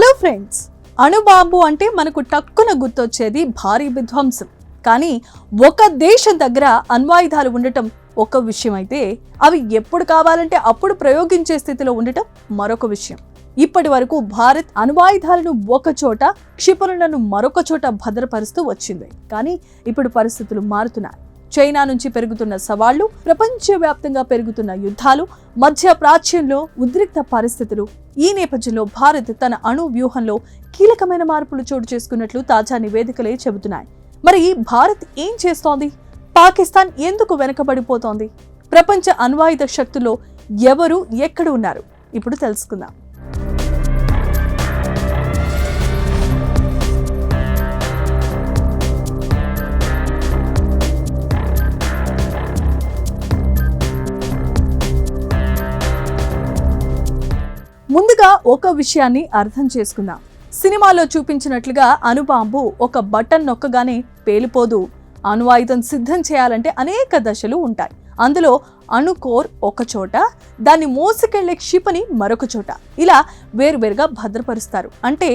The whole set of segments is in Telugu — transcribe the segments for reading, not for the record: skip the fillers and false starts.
హలో ఫ్రెండ్స్, అణుబాంబు అంటే మనకు టక్కున గుర్తొచ్చేది భారీ విధ్వంసం. కానీ ఒక దేశం దగ్గర అణ్వాయుధాలు ఉండటం ఒక విషయం అయితే, అవి ఎప్పుడు కావాలంటే అప్పుడు ప్రయోగించే స్థితిలో ఉండటం మరొక విషయం. ఇప్పటి వరకు భారత్ అణ్వాయుధాలను ఒక చోట, క్షిపణులను మరొక చోట భద్రపరుస్తూ వచ్చింది. కానీ ఇప్పుడు పరిస్థితులు మారుతున్నాయి. చైనా నుంచి పెరుగుతున్న సవాళ్లు, ప్రపంచవ్యాప్తంగా పెరుగుతున్న యుద్ధాలు, మధ్య ప్రాచ్యంలో ఉద్రిక్త పరిస్థితులు. ఈ నేపథ్యంలో భారత్ తన అణు వ్యూహంలో కీలకమైన మార్పులు చోటు చేసుకున్నట్లు తాజా నివేదికలే చెబుతున్నాయి. మరి భారత్ ఏం చేస్తోంది? పాకిస్తాన్ ఎందుకు వెనకబడిపోతోంది? ప్రపంచ అణ్వాయుధ శక్తుల్లో ఎవరు ఎక్కడ ఉన్నారు? ఇప్పుడు తెలుసుకుందాం. ముందుగా ఒక విషయాన్ని అర్థం చేసుకుందాం. సినిమాలో చూపించినట్లుగా అణుబాంబు ఒక బటన్ నొక్కగానే పేలిపోదు. అణువాయుధం సిద్ధం చేయాలంటే అనేక దశలు ఉంటాయి. అందులో అణుకోర్ ఒక చోట, దాన్ని మోసుకెళ్లే క్షిపణి మరొక చోట, ఇలా వేరువేరుగా భద్రపరుస్తారు. అంటే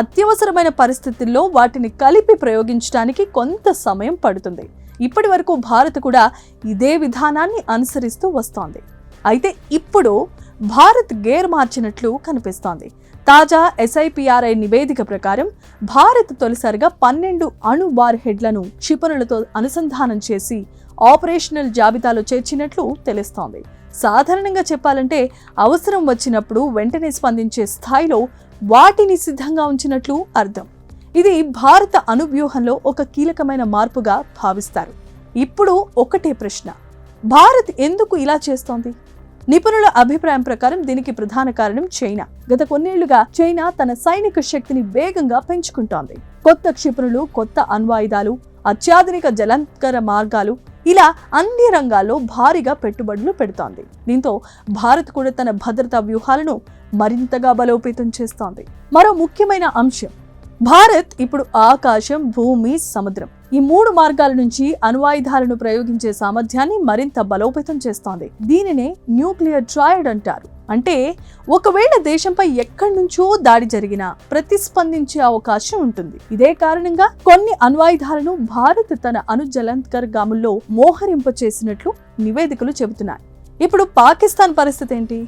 అత్యవసరమైన పరిస్థితుల్లో వాటిని కలిపి ప్రయోగించడానికి కొంత సమయం పడుతుంది. ఇప్పటి వరకు భారత్ కూడా ఇదే విధానాన్ని అనుసరిస్తూ వస్తోంది. అయితే ఇప్పుడు భారత్ గేర్ మార్చినట్లు కనిపిస్తోంది. తాజా SIPRI నివేదిక ప్రకారం భారత్ తొలిసారిగా 12 అణు వార్ హెడ్లను క్షిపణులతో అనుసంధానం చేసి ఆపరేషనల్ జాబితాలో చేర్చినట్లు తెలుస్తోంది. సాధారణంగా చెప్పాలంటే అవసరం వచ్చినప్పుడు వెంటనే స్పందించే స్థాయిలో వాటిని సిద్ధంగా ఉంచినట్లు అర్థం. ఇది భారత అణు వ్యూహంలో ఒక కీలకమైన మార్పుగా భావిస్తారు. ఇప్పుడు ఒకటే ప్రశ్న, భారత్ ఎందుకు ఇలా చేస్తోంది? నిపుణుల అభిప్రాయం ప్రకారం దీనికి ప్రధాన కారణం చైనా. గత కొన్నేళ్లుగా చైనా తన సైనిక శక్తిని వేగంగా పెంచుకుంటోంది. కొత్త క్షిపణులు, కొత్త అణ్వాయుధాలు, అత్యాధునిక జలాంతర మార్గాలు, ఇలా అన్ని రంగాల్లో భారీగా పెట్టుబడులు పెడుతోంది. దీంతో భారత్ కూడా తన భద్రతా వ్యూహాలను మరింతగా బలోపేతం చేస్తోంది. మరో ముఖ్యమైన అంశం, భారత్ ఇప్పుడు ఆకాశం, భూమి, సముద్రం ఈ 3 మార్గాల నుంచి అణ్వాయుధాలను ప్రయోగించే సామర్థ్యాన్ని మరింత బలోపేతం చేస్తోంది. దీనినే న్యూక్లియర్ ట్రయడ్ అంటారు. అంటే ఒకవేళ దేశంపై ఎక్కడి నుంచో దాడి జరిగినా ప్రతిస్పందించే అవకాశం ఉంటుంది. ఇదే కారణంగా కొన్ని అణ్వాయుధాలను భారత్ తన అణు జలాంతర్గాముల్లో మోహరింప చేసినట్లు నివేదికలు చెబుతున్నాయి. ఇప్పుడు పాకిస్తాన్ పరిస్థితి ఏంటి?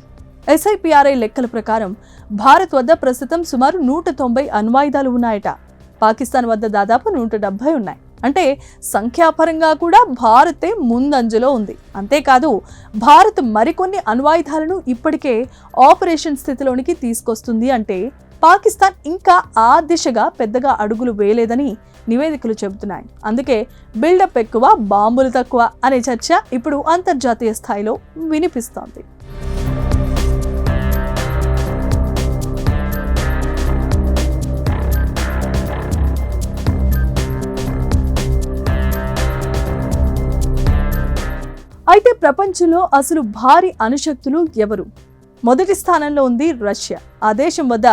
SIPRI లెక్కల ప్రకారం భారత్ వద్ద ప్రస్తుతం సుమారు 190 అణ్వాయుధాలు ఉన్నాయట. పాకిస్తాన్ వద్ద దాదాపు 170 ఉన్నాయి. అంటే సంఖ్యాపరంగా కూడా భారతే ముందంజలో ఉంది. అంతేకాదు, భారత్ మరికొన్ని అణ్వాయుధాలను ఇప్పటికే ఆపరేషన్ స్థితిలోనికి తీసుకొస్తుంది. అంటే పాకిస్తాన్ ఇంకా ఆ దిశగా పెద్దగా అడుగులు వేయలేదని నివేదికలు చెబుతున్నాయి. అందుకే బిల్డప్ ఎక్కువ, బాంబులు తక్కువ అనే చర్చ ఇప్పుడు అంతర్జాతీయ స్థాయిలో వినిపిస్తోంది. అయితే ప్రపంచంలో అసలు భారీ అణుశక్తులు ఎవరు? మొదటి స్థానంలో ఉంది రష్యా. ఆ దేశం వద్ద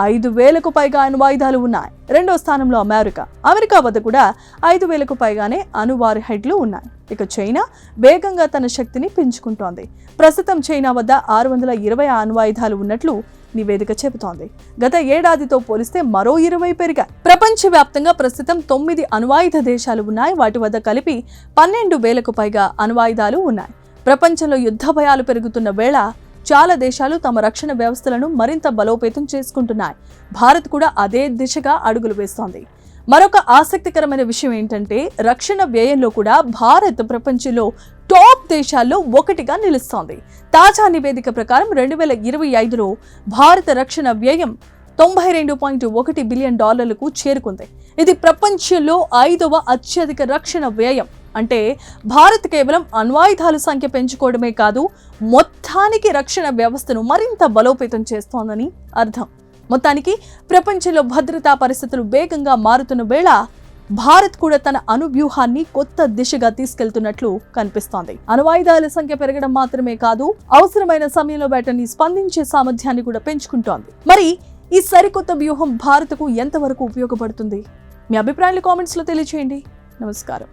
5,000కు పైగా అణ్వాయుధాలు ఉన్నాయి. రెండో స్థానంలో అమెరికా వద్ద కూడా 5,000కు పైగానే అణువార్ హెడ్లు ఉన్నాయి. ఇక చైనా వేగంగా తన శక్తిని పెంచుకుంటోంది. ప్రస్తుతం చైనా వద్ద 620 అణ్వాయుధాలు ఉన్నట్లు నివేదిక చెబుతోంది. గత ఏడాదితో పోలిస్తే మరో 20 పెరిగాయి. ప్రపంచవ్యాప్తంగా ప్రస్తుతం 9 అణ్వాయుధ దేశాలు ఉన్నాయి. వాటి వద్ద కలిపి 12,000కు పైగా అణ్వాయుధాలు ఉన్నాయి. ప్రపంచంలో యుద్ధ భయాలు పెరుగుతున్న వేళ చాలా దేశాలు తమ రక్షణ వ్యవస్థలను మరింత బలోపేతం చేసుకుంటున్నాయి. భారత్ కూడా అదే దిశగా అడుగులు వేస్తోంది. మరొక ఆసక్తికరమైన విషయం ఏంటంటే, రక్షణ వ్యయంలో కూడా భారత్ ప్రపంచంలో టాప్ దేశాల్లో ఒకటిగా నిలుస్తోంది. తాజా నివేదిక ప్రకారం 2025లో భారత రక్షణ వ్యయం $92.1 బిలియన్ చేరుకుంది. ఇది ప్రపంచంలో 5వ అత్యధిక రక్షణ వ్యయం. అంటే భారత్ కేవలం అణ్వాయుధాల సంఖ్య పెంచుకోవడమే కాదు, మొత్తానికి రక్షణ వ్యవస్థను మరింత బలోపేతం చేస్తోందని అర్థం. మొత్తానికి ప్రపంచంలో భద్రతా పరిస్థితులు వేగంగా మారుతున్న వేళ భారత్ కూడా తన అణు వ్యూహాన్ని కొత్త దిశగా తీసుకెళ్తున్నట్లు కనిపిస్తోంది. అణ్వాయుధాల సంఖ్య పెరగడం మాత్రమే కాదు, అవసరమైన సమయంలో వాటిని స్పందించే సామర్థ్యాన్ని కూడా పెంచుకుంటోంది. మరి ఈ సరికొత్త వ్యూహం భారత్కు ఎంతవరకు ఉపయోగపడుతుంది? మీ అభిప్రాయాలు కామెంట్స్లో తెలియజేయండి. నమస్కారం.